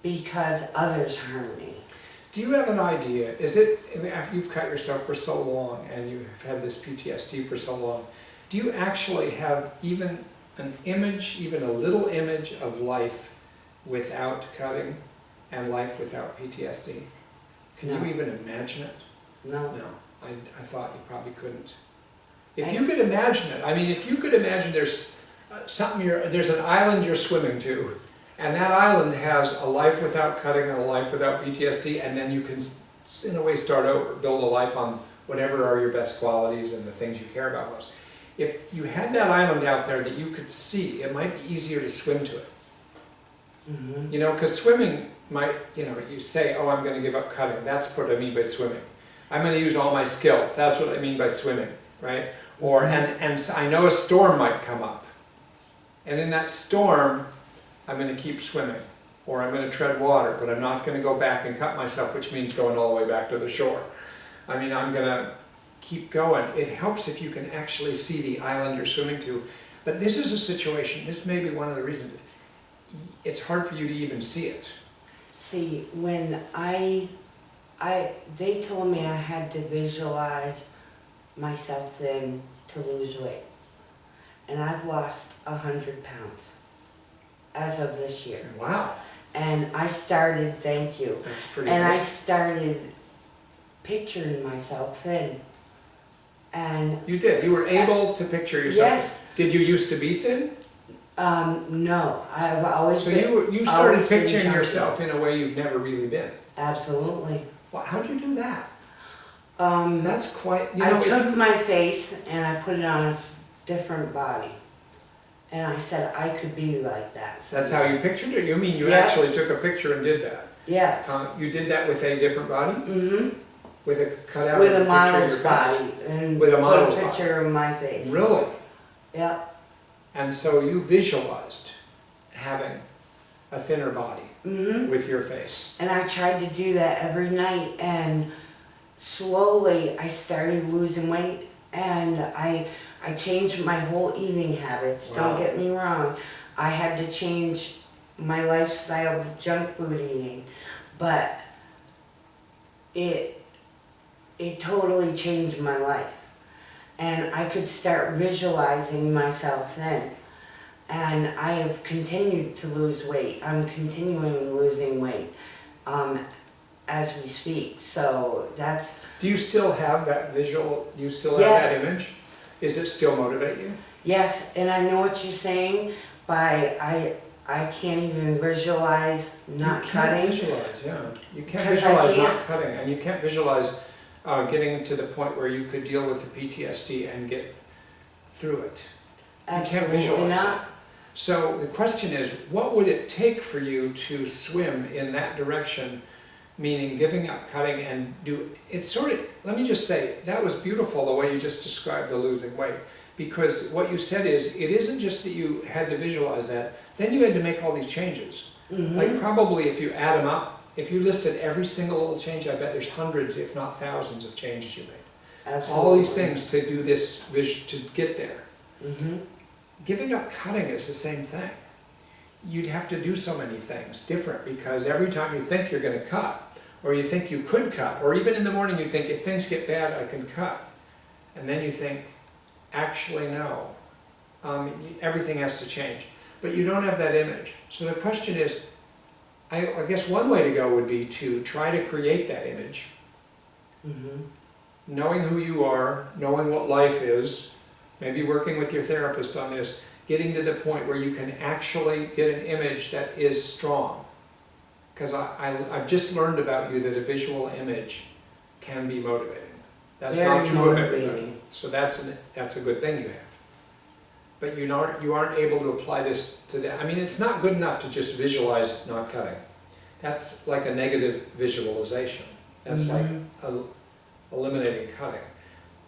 because others harm me. Do you have an idea, is it, after you've cut yourself for so long and you've had this PTSD for so long, do you actually have even an image, even a little image of life without cutting and life without PTSD? Can No. you even imagine it? No. No, I thought you probably couldn't. If you could imagine it, I mean, if you could imagine there's there's an island you're swimming to, and that island has a life without cutting and a life without PTSD, and then you can, in a way, start over, build a life on whatever are your best qualities and the things you care about most. If you had that island out there that you could see, it might be easier to swim to it. Mm-hmm. You know, because swimming might, you know, you say, oh, I'm going to give up cutting. That's what I mean by swimming. I'm going to use all my skills. That's what I mean by swimming, right? Or, and I know a storm might come up. And in that storm, I'm going to keep swimming. Or I'm going to tread water, but I'm not going to go back and cut myself, which means going all the way back to the shore. I mean, I'm going to keep going. It helps if you can actually see the island you're swimming to. But this is a situation, this may be one of the reasons, it's hard for you to even see it. See, when they told me I had to visualize myself then to lose weight. And I've lost 100 pounds as of this year. Wow. And I started, thank you, That's pretty and I good. started picturing myself thin. And You did. You were able to picture yourself. yes, Did you used to be thin? no, I've always So been, you started always been picturing chunky. yourself in a way you've never really been. Absolutely. Well, how'd you do that? Um, That's quite, you know, I if took you- my face and I put it on a different body. And I said I could be like that. that's how you pictured it? You mean you Yeah. actually took a picture and did that? Yeah. You did that with a different body? Mm-hmm. With a cutout With of a picture of your model's face? body and With a put model's a picture of my face. Really? Yeah. And so you visualized having a thinner body Mm-hmm. with your face. And I tried to do that every night, and slowly I started losing weight, and I changed my whole eating habits. Wow. Don't get me wrong. I had to change my lifestyle of junk food eating, but it totally changed my life. And I could start visualizing myself then. And I have continued to lose weight. I'm continuing losing weight as we speak. So that's, Do you still have that visual, do you still have Yes. that image? Is it still motivate you? yes, and I know what you're saying, but I can't even visualize not You cutting. can't visualize, yeah. You can't 'Cause I visualize not can't. cutting, and you can't visualize getting to the point where you could deal with the PTSD and get through it. You can't Absolutely visualize it. not. So the question is, what would it take for you to swim in that direction, meaning giving up cutting and it's sort of, let me just say, that was beautiful the way you just described the losing weight. Because what you said is, it isn't just that you had to visualize that, then you had to make all these changes. Mhm. Like probably if you add them up, if you listed every single little change, I bet there's hundreds, if not thousands of changes you made. Absolutely. All these things to do this, to get there. Mm-hmm. Giving up cutting is the same thing. You'd have to do so many things different because every time you think you're going to cut, or you think you could cut, or even in the morning you think if things get bad I can cut, and then you think, actually no, everything has to change. But you don't have that image. So the question is, I guess one way to go would be to try to create that image, Mm-hmm. knowing who you are, knowing what life is, maybe working with your therapist on this, getting to the point where you can actually get an image that is strong. Because I've just learned about you that a visual image can be motivating. That's Very not true of everybody. motivating. So that's a good thing you have. But you aren't able to apply this to that. I mean, it's not good enough to just visualize not cutting. That's like a negative visualization. That's like eliminating cutting.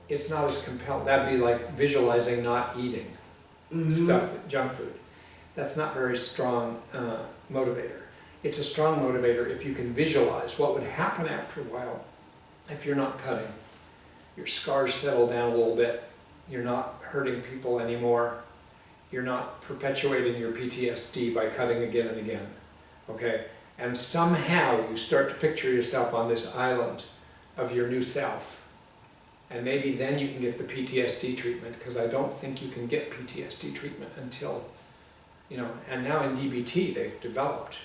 It's not as compelling. That'd be like visualizing not eating Mm-hmm. stuff, junk food. That's not very strong motivator. It's a strong motivator if you can visualize what would happen after a while if you're not cutting. Your scars settle down a little bit. You're not hurting people anymore. You're not perpetuating your PTSD by cutting again and again. Okay? and somehow you start to picture yourself on this island of your new self. And maybe then you can get the PTSD treatment, because I don't think you can get PTSD treatment until, you know, and now in DBT they've developed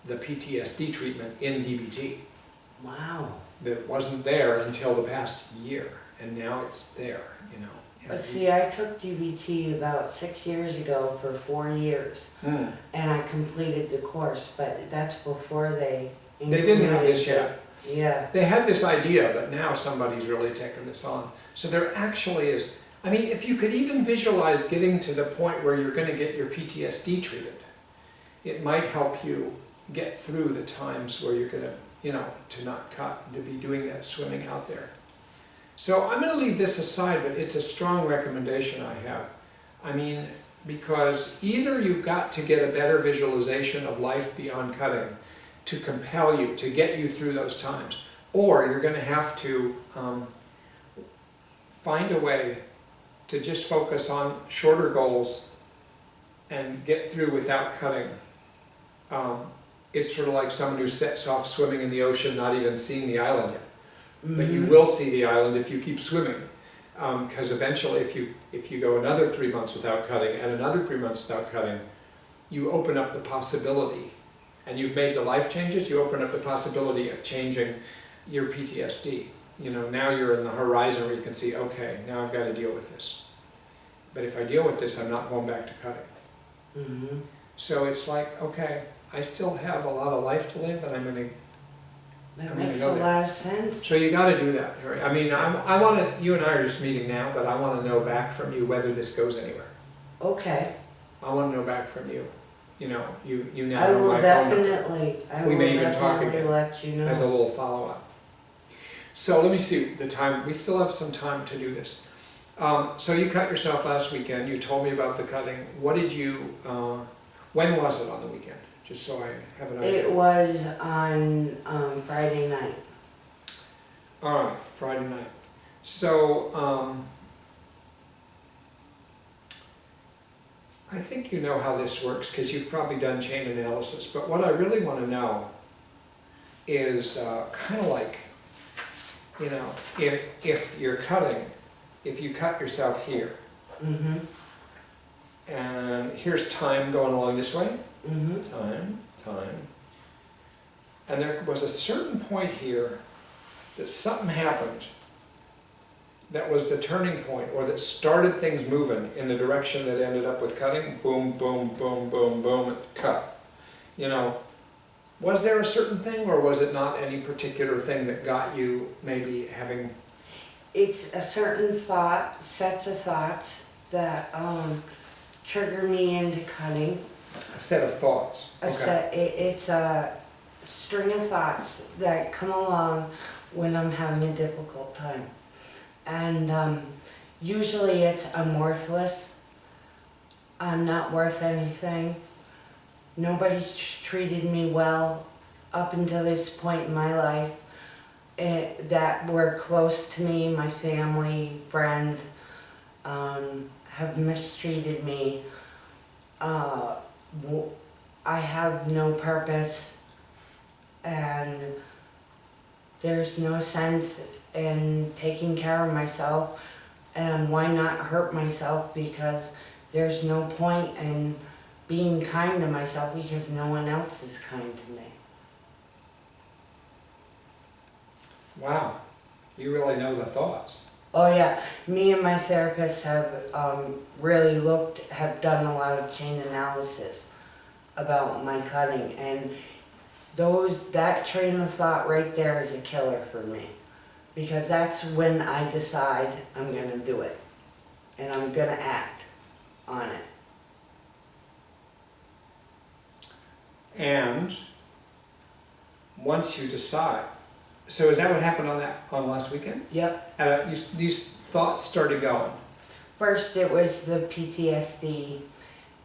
the PTSD treatment in DBT. Wow. That wasn't there until the past year, and now it's there, you know. But see, I took DBT about 6 years ago for 4 years, and I completed the course, but that's before they didn't have this included yet. Yeah. They had this idea, but now somebody's really taken this on. So there actually is, I mean, if you could even visualize getting to the point where you're going to get your PTSD treated, it might help you get through the times where you're going to, you know, to not cut and to be doing that swimming out there. So I'm going to leave this aside, but it's a strong recommendation I have. I mean, because either you've got to get a better visualization of life beyond cutting to compel you, to get you through those times, or you're going to have to find a way to just focus on shorter goals and get through without cutting. It's sort of like someone who sets off swimming in the ocean, not even seeing the island yet. But you will see the island if you keep swimming, because eventually if you go another 3 months without cutting and another 3 months without cutting, you open up the possibility, and you've made the life changes, you open up the possibility of changing your PTSD. You know, now you're in the horizon where you can see, okay, now I've got to deal with this. But if I deal with this, I'm not going back to cutting. So it's like, okay, I still have a lot of life to live, and I'm going to. That makes a lot of sense. So you got to do that, Harry. I mean, I want to. You and I are just meeting now, but I want to know back from you whether this goes anywhere. Okay. I want to know back from you. You know, you now I know will my phone number. definitely. I We will may even talk definitely again let you know. as a little follow-up. So let me see the time. We still have some time to do this. So you cut yourself last weekend. You told me about the cutting. What did you? When was it on the weekend? Just so I have an idea. It was on Friday night. All right, Friday night. So I think you know how this works because you've probably done chain analysis. But what I really want to know is kind of like, you know, if you're cutting, if you cut yourself here, and here's time going along this way. Time. And there was a certain point here that something happened that was the turning point, or that started things moving in the direction that ended up with cutting. Boom, boom, boom, boom, boom, cut. You know, was there a certain thing, or was it not any particular thing that got you maybe having... It's a certain thought, sets of thoughts that trigger me into cutting. A set of thoughts. It's a string of thoughts that come along when I'm having a difficult time. And usually it's, I'm worthless, I'm not worth anything, nobody's treated me well up until this point in my life that were close to me, my family, friends, have mistreated me. I have no purpose, and there's no sense in taking care of myself, and why not hurt myself, because there's no point in being kind to myself because no one else is kind to me. Wow, you really know the thoughts. Oh yeah, me and my therapist have really have done a lot of chain analysis about my cutting, and that train of thought right there is a killer for me, because that's when I decide I'm gonna do it, and I'm gonna act on it. And once you decide, so is that what happened on last weekend? Yep. These thoughts started going. First it was the PTSD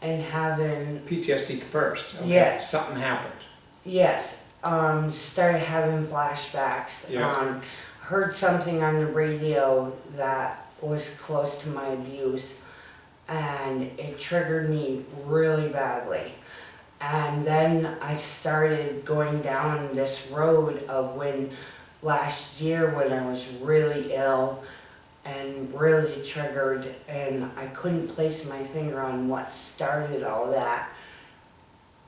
and having... PTSD first? Okay. Yes. Something happened. Yes. Started having flashbacks. Yeah. Heard something on the radio that was close to my abuse, and it triggered me really badly. And then I started going down this road of when last year when I was really ill and really triggered and I couldn't place my finger on what started all that.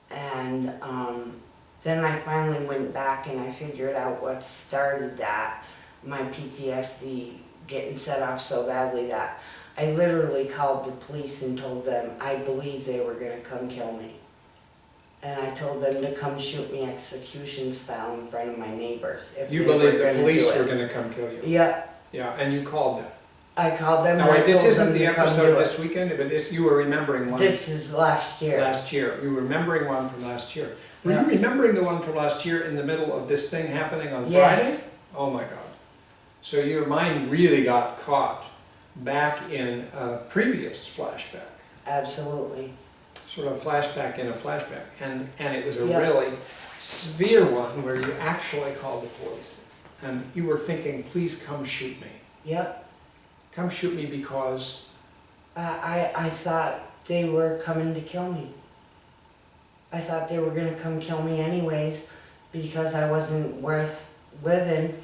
And then I finally went back and I figured out what started that, my PTSD getting set off so badly that I literally called the police and told them I believed they were gonna come kill me. And I told them to come shoot me execution style in front of my neighbors. If You they were believed the gonna police do were it. gonna come kill you? Yeah, Yeah, and you called them. I called them Now and I wait, this told isn't them the to come episode do this it. weekend, but this, you were remembering one This is last year. last year. You were remembering one from last year. Were Yeah. you remembering the one from last year in the middle of this thing happening on Yes. Friday? Oh my God. So your mind really got caught back in a previous flashback. Absolutely. Sort of flashback in a flashback. And it was a Yeah. really severe one where you actually called the police. And you were thinking, please come shoot me. Yep. Come shoot me because, I thought they were coming to kill me. I thought they were gonna come kill me anyways because I wasn't worth living.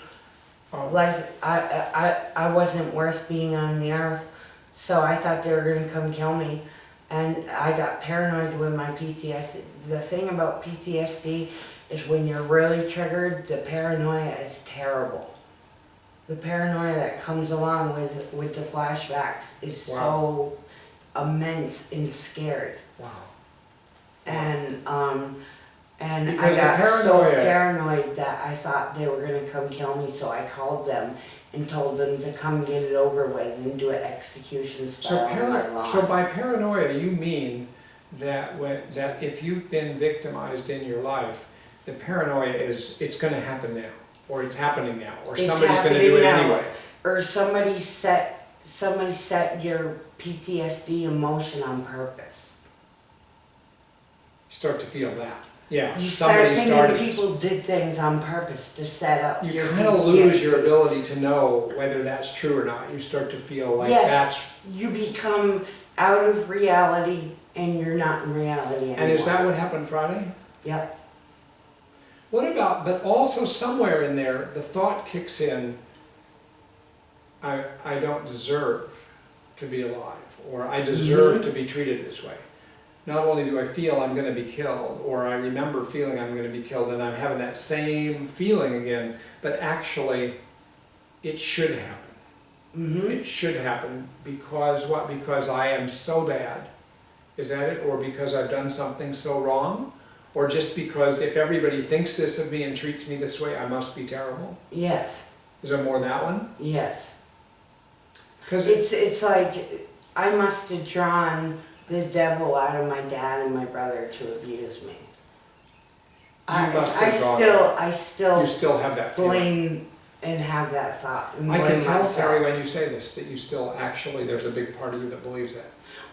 oh, Like, I wasn't worth being on the earth. So I thought they were gonna come kill me. And I got paranoid with my PTSD. The thing about PTSD is when you're really triggered, the paranoia is terrible. The paranoia that comes along with the flashbacks is Wow. so immense and scared. wow. And Because the I got so paranoia- paranoid that I thought they were gonna come kill me, so I called them and told them to come get it over with and do it execution So, style on my lawn. so by paranoia, you mean that that if you've been victimized in your life, the paranoia is it's going to happen now, or it's happening now, or It's somebody's going to happening do it now. anyway. Or somebody set your PTSD emotion on purpose. You start to feel that. Yeah, You start somebody thinking started. people did things on purpose to set up You your kind of PTSD. lose your ability to know whether that's true or not. You start to feel like Yes. that's. You become out of reality and you're not in reality anymore. And is that what happened Friday? Yep. What about, but also somewhere in there, the thought kicks in, I don't deserve to be alive, or I deserve to be treated this way. Not only do I feel I'm going to be killed, or I remember feeling I'm going to be killed, and I'm having that same feeling again, but actually, it should happen. Mm-hmm. It should happen because what? Because I am so bad. Is that it? Or because I've done something so wrong? Or just because if everybody thinks this of me and treats me this way, I must be terrible? Yes. Is there more that one? Yes. Because It's like I must have drawn the devil out of my dad and my brother to abuse me. must have drawn I still you still have that feeling. blame and have that thought. And I can blame tell, myself. Terry, when you say this, that you still actually, there's a big part of you that believes that.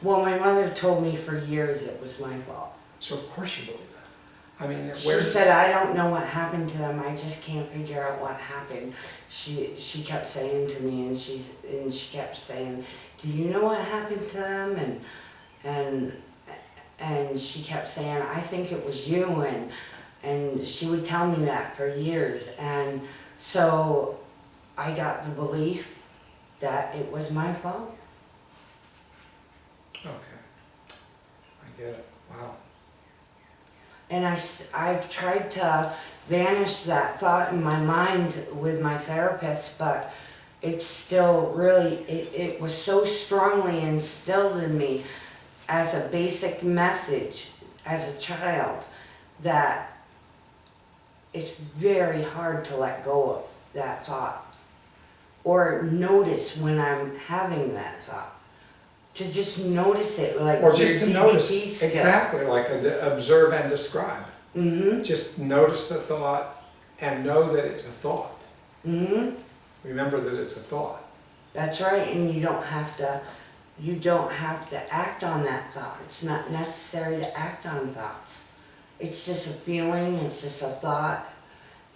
Well, my mother told me for years it was my fault. So of course you believe that. I mean, She where's said, I don't know what happened to them, I just can't figure out what happened. She kept saying to me, and she kept saying, do you know what happened to them? And she kept saying, I think it was you, and she would tell me that for years. And so I got the belief that it was my fault. Okay. I get it. Wow. And I've tried to banish that thought in my mind with my therapist, but it's still really, it was so strongly instilled in me as a basic message as a child that it's very hard to let go of that thought or notice when I'm having that thought. To just notice it, like Or just to notice, skill. exactly, like observe and describe. Mm-hmm. Just notice the thought and know that it's a thought. Mm-hmm. Remember that it's a thought. That's right, and you don't have to act on that thought. It's not necessary to act on thoughts. It's just a feeling, it's just a thought,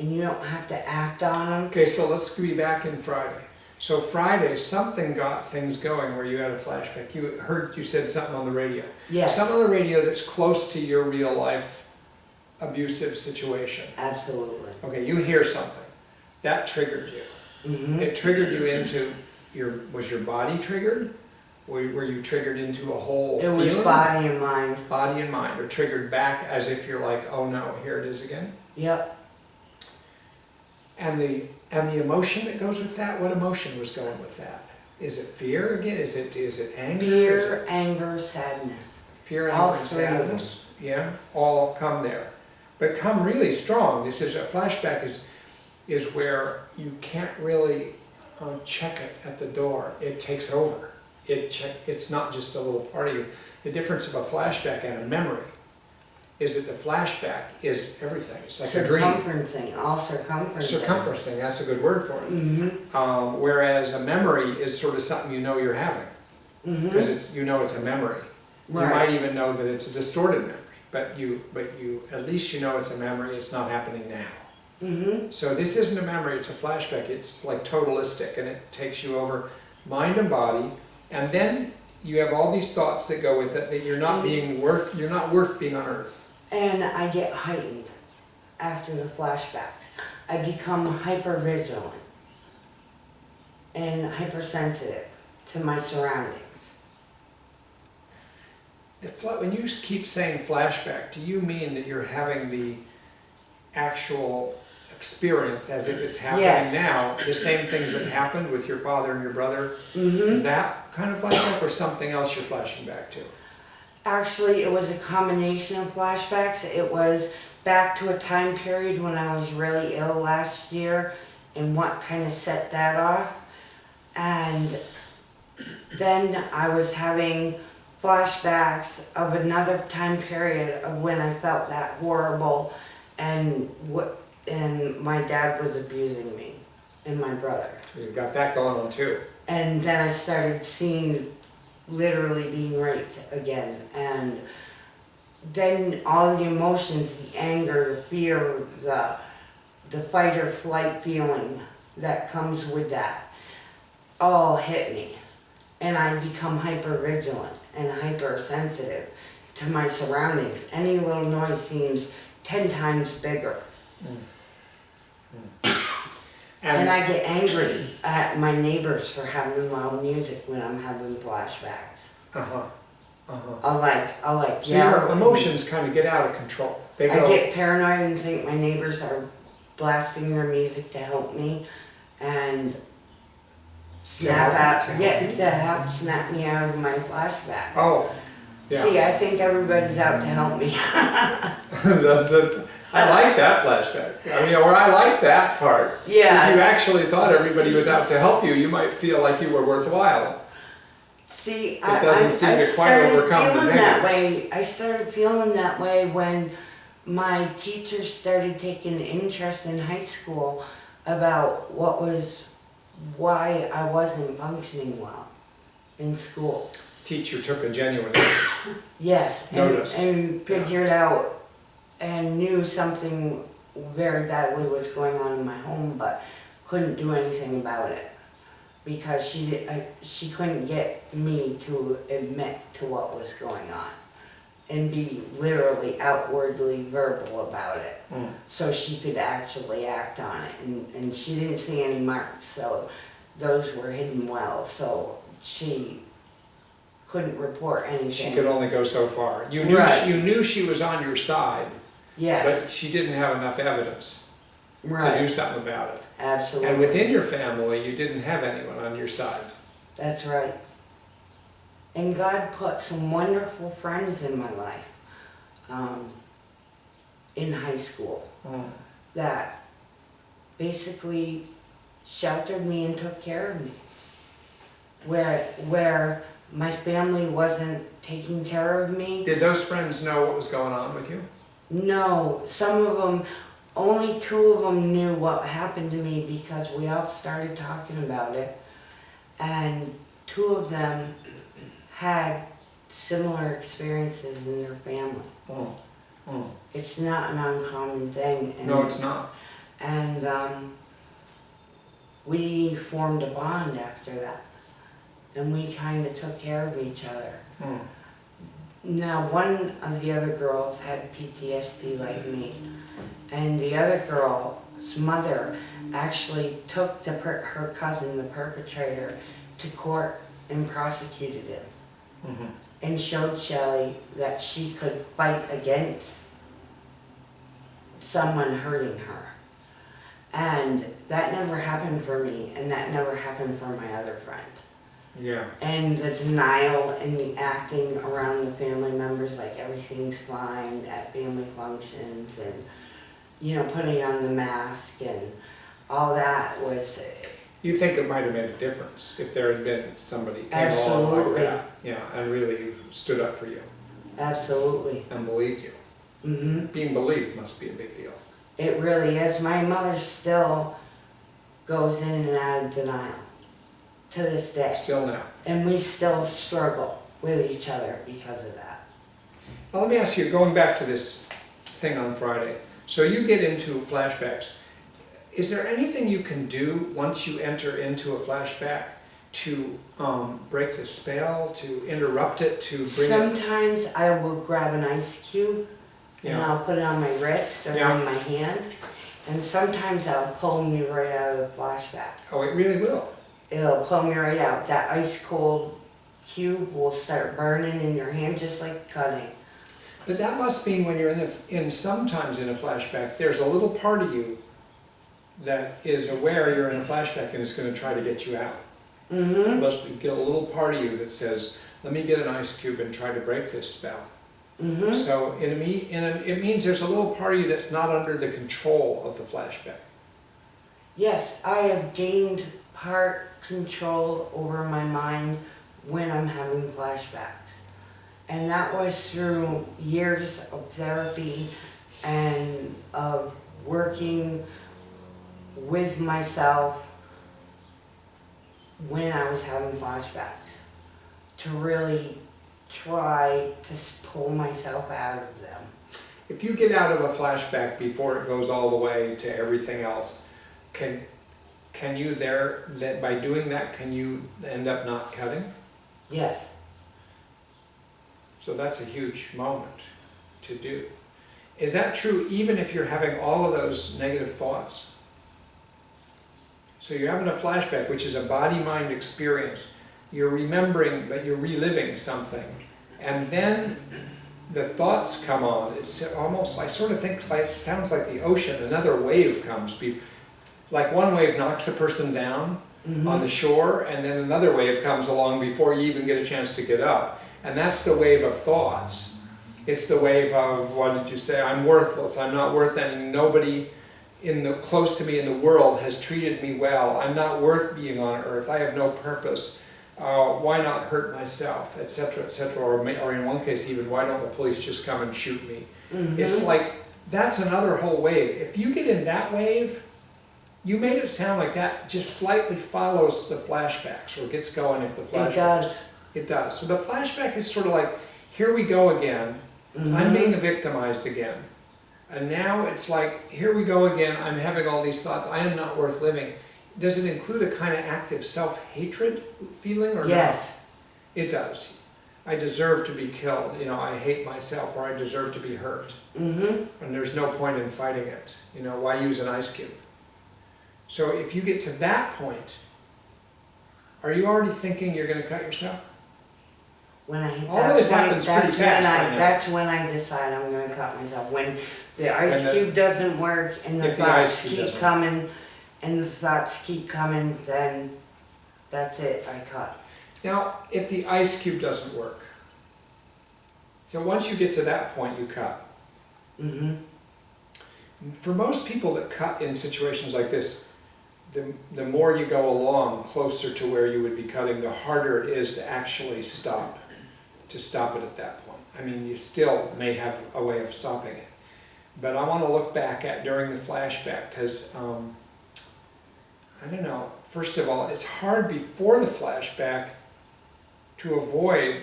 and you don't have to act on them. Okay, so let's be back in Friday. So Friday, something got things going where you had a flashback. You said something on the radio. Yes, Something on the radio that's close to your real life abusive situation. absolutely. Okay, you hear something. That triggered you. Hmm. It triggered you into was your body triggered? Were you triggered into a whole It feeling? was body and mind. Body and mind, or triggered back as if you're like, oh no, here it is again? Yep. And the emotion that goes with that, what emotion was going with that? Is it fear again? Is it anger? Is it Fear, anger, sadness. fear, all anger, and three of them. sadness? Yeah, all come there. But come really strong. This is a flashback is where you can't really check it at the door. It takes over. It's not just a little part of you. The difference of a flashback and a memory is that the flashback is everything. It's like a dream. Circumferencing, all circumferencing. Circumferencing, that's a good word for it. Mm-hmm. Whereas a memory is sort of something you know you're having, because Mm-hmm. it's it's a memory. You Right. might even know that it's a distorted memory, but you at least you know it's a memory. It's not happening now. Mm-hmm. So this isn't a memory; it's a flashback. It's like totalistic, and it takes you over mind and body, and then you have all these thoughts that go with it that you're not you're not worth being on Earth. And I get heightened after the flashbacks. I become hypervigilant and hypersensitive to my surroundings. When you keep saying flashback, do you mean that you're having the actual experience as if it's happening Yes. now, the same things that happened with your father and your brother, Mm-hmm. that kind of flashback, or something else you're flashing back to? Actually, it was a combination of flashbacks. It was back to a time period when I was really ill last year and what kind of set that off. And then I was having flashbacks of another time period of when I felt that horrible and my dad was abusing me and my brother. So you've got that going on too. And then I started seeing literally being raped again, and then all the emotions, the anger, the fear, the fight or flight feeling that comes with that all hit me, and I become hyper vigilant and hypersensitive to my surroundings. Any little noise seems 10 times bigger. And I get angry at my neighbors for having loud music when I'm having flashbacks. I'll like So yell. your emotions kind of get out of control. They I go, get paranoid and think my neighbors are blasting their music to help me and snap me out of my flashback. oh, See, yeah, I think everybody's out to help me. that's it. I like that flashback. I mean, or I like that part. Yeah. If you actually thought everybody was out to help you, you might feel like you were worthwhile. See, doesn't seem to quite overcome the feeling that negatives. way. I started feeling that way when my teachers started taking interest in high school about why I wasn't functioning well in school. Teacher took a genuine interest. Yes, Noticed. and figured out and knew something very badly was going on in my home, but couldn't do anything about it because she couldn't get me to admit to what was going on and be literally outwardly verbal about it, so she could actually act on it. And she didn't see any marks, so those were hidden well, so she couldn't report anything. She could only go so far. You knew Right. you knew she was on your side, Yes, but she didn't have enough evidence to do right, something about it. absolutely. And within your family, you didn't have anyone on your side. That's right. And God put some wonderful friends in my life in high school that basically sheltered me and took care of me. Where my family wasn't taking care of me. Did those friends know what was going on with you? No, some of them, only 2 of them knew what happened to me because we all started talking about it. And 2 of them had similar experiences in their family. It's not an uncommon thing. And, No, it's not. And we formed a bond after that. And we kind of took care of each other. Hmm. Now, one of the other girls had PTSD like me, and the other girl's mother actually took her cousin, the perpetrator, to court and prosecuted him, Mhm. and showed Shelley that she could fight against someone hurting her. And that never happened for me, and that never happened for my other friend. Yeah. And the denial and the acting around the family members like everything's fine at family functions, and, you know, putting on the mask and all that was, You think it might have made a difference if there had been somebody came along like Absolutely. that, yeah, and really stood up for you absolutely. and believed you. Hmm. Being believed must be a big deal. It really is. My mother still goes in and out of denial to this day. Still now. And we still struggle with each other because of that. Well, let me ask you, going back to this thing on Friday, so you get into flashbacks. Is there anything you can do once you enter into a flashback to break the spell, to interrupt it, to bring it? Sometimes I will grab an ice cube and Yeah. I'll put it on my wrist or Yeah. on my hand. And sometimes that'll pull me right out of the flashback. Oh, it really will. It'll pull me right out. That ice cold cube will start burning in your hand just like cutting. But that must mean when you're sometimes in a flashback, there's a little part of you that is aware you're in a flashback and is going to try to get you out. Mm-hmm. There must be a little part of you that says, let me get an ice cube and try to break this spell. Mm-hmm. So it means there's a little part of you that's not under the control of the flashback. Yes, I have gained part control over my mind when I'm having flashbacks. And that was through years of therapy and of working with myself when I was having flashbacks to really try to pull myself out of them. If you get out of a flashback before it goes all the way to everything else, can you by doing that, can you end up not cutting? Yes. So that's a huge moment to do. Is that true even if you're having all of those negative thoughts? So you're having a flashback, which is a body-mind experience. You're remembering, but you're reliving something. And then the thoughts come on. It's almost, I sort of think it sounds like the ocean. Another wave comes. Like one wave knocks a person down on the shore, and then another wave comes along before you even get a chance to get up. And that's the wave of thoughts. It's the wave of, what did you say? I'm worthless. I'm not worth anything. Nobody close to me in the world has treated me well. I'm not worth being on earth. I have no purpose. Why not hurt myself, etc., etc. Or in one case even, why don't the police just come and shoot me? Mm-hmm. It's like, that's another whole wave. If you get in that wave, you made it sound like that just slightly follows the flashbacks, or gets going if the flashbacks. It does. It does. So the flashback is sort of like, here we go again. Mm-hmm. I'm being victimized again. And now it's like, here we go again, I'm having all these thoughts, I am not worth living. Does it include a kind of active self-hatred feeling or not? Yes. It does. I deserve to be killed, I hate myself, or I deserve to be hurt. Mm-hmm. And there's no point in fighting it. Why use an ice cube? So if you get to that point, are you already thinking you're going to cut yourself? When I hit All that of this point, happens pretty fast, I know. that's when I decide I'm going to cut myself. When the ice And cube doesn't work and the If the ice thoughts cube keep doesn't coming, then that's it, I cut. Now, if the ice cube doesn't work, so once you get to that point, you cut. Mm-hmm. For most people that cut in situations like this, the more you go along closer to where you would be cutting, the harder it is to actually stop it at that point. I mean, you still may have a way of stopping it. But I want to look back at during the flashback, because, I don't know, first of all, it's hard before the flashback to avoid,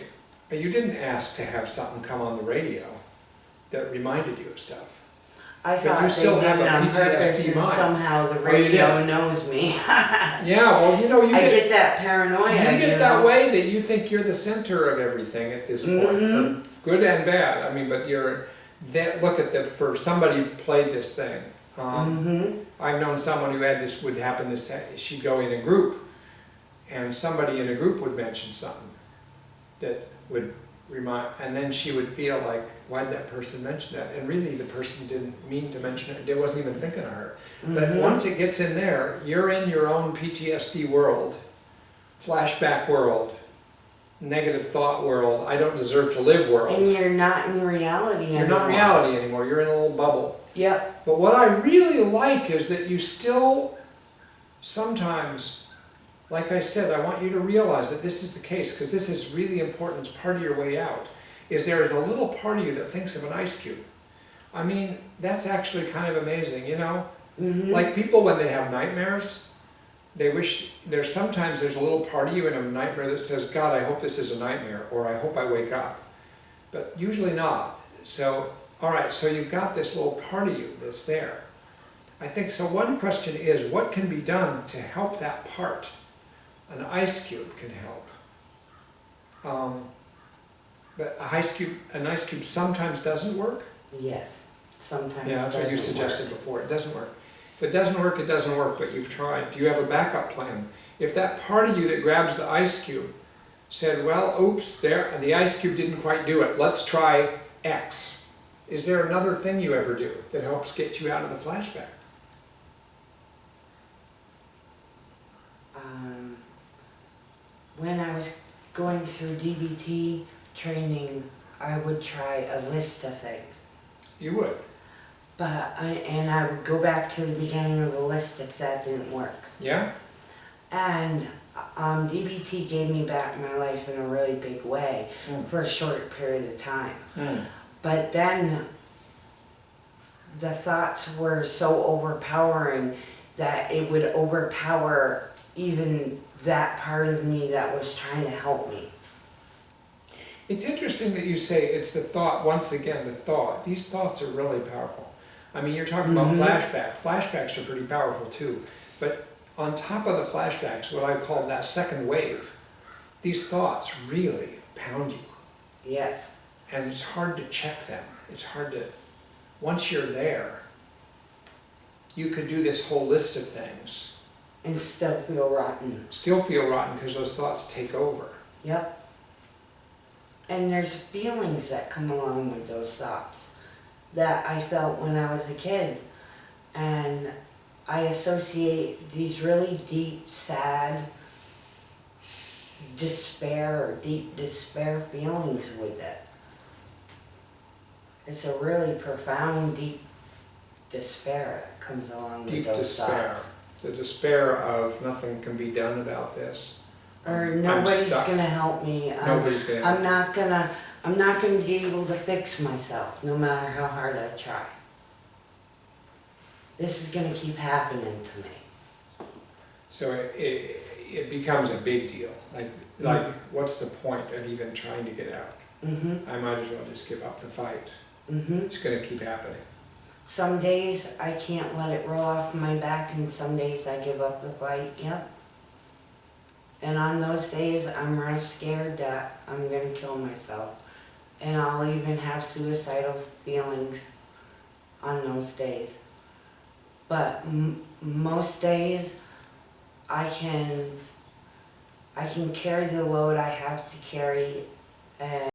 you didn't ask to have something come on the radio that reminded you of stuff. I But thought you they still did have it a on purpose PTSD and mind. somehow the Oh, you did? radio knows me. Yeah, well, you know, you I get get that paranoia. you get that know? way that you think you're the center of everything at this point, Mhm. for good and bad. I mean, but you're that. Look at that. For somebody who played this thing, I've known someone who had this would happen to say she'd go in a group, and somebody in a group would mention something that would remind, and then she would feel like, why did that person mention that? And really, the person didn't mean to mention it. They wasn't even thinking of her. But once it gets in there, you're in your own PTSD world, flashback world, negative thought world, I don't deserve to live world. And you're not in reality anymore. You're not reality anymore, you're in a little bubble. Yep. But what I really like is that you still, sometimes, like I said, I want you to realize that this is the case, because this is really important, it's part of your way out, is there is a little part of you that thinks of an ice cube. I mean, that's actually kind of amazing, you know? Like people when they have nightmares, they wish, sometimes there's a little part of you in a nightmare that says, God, I hope this is a nightmare, or I hope I wake up. But usually not. So, all right, so you've got this little part of you that's there. I think, so one question is, what can be done to help that part? An ice cube can help. But an ice cube sometimes doesn't work. Yes. Sometimes. Yeah, that's what you doesn't suggested work. before, it doesn't work. If it doesn't work, it doesn't work, but you've tried. Do you have a backup plan? If that part of you that grabs the ice cube said, well, oops, the ice cube didn't quite do it, let's try X. Is there another thing you ever do that helps get you out of the flashback? When I was going through DBT training, I would try a list of things. You would. But I would go back to the beginning of the list if that didn't work. Yeah? And DBT gave me back my life in a really big way for a short period of time. But then the thoughts were so overpowering that it would overpower even that part of me that was trying to help me. It's interesting that you say it's the thought, once again, the thought. These thoughts are really powerful. I mean, you're talking about flashback. Flashbacks are pretty powerful too. But on top of the flashbacks, what I call that second wave, these thoughts really pound you. Yes. And it's hard to check them. It's hard to, once you're there, you could do this whole list of things. And still feel rotten. Still feel rotten because those thoughts take over. Yep. And there's feelings that come along with those thoughts that I felt when I was a kid. And I associate these really deep, sad despair or deep despair feelings with it. It's a really profound, deep despair that comes along with Deep those despair. thoughts. The despair of nothing can be done about this. Or I'm nobody's stuck. gonna help me. Nobody's gonna help I'm not gonna be able to fix myself, no matter how hard I try. This is gonna keep happening to me. So it becomes a big deal. Like what's the point of even trying to get out? I might as well just give up the fight. It's gonna keep happening. Some days I can't let it roll off my back, and some days I give up the fight, yep. And on those days, I'm real scared that I'm gonna kill myself. And I'll even have suicidal feelings on those days. But most days, I can carry the load I have to carry, and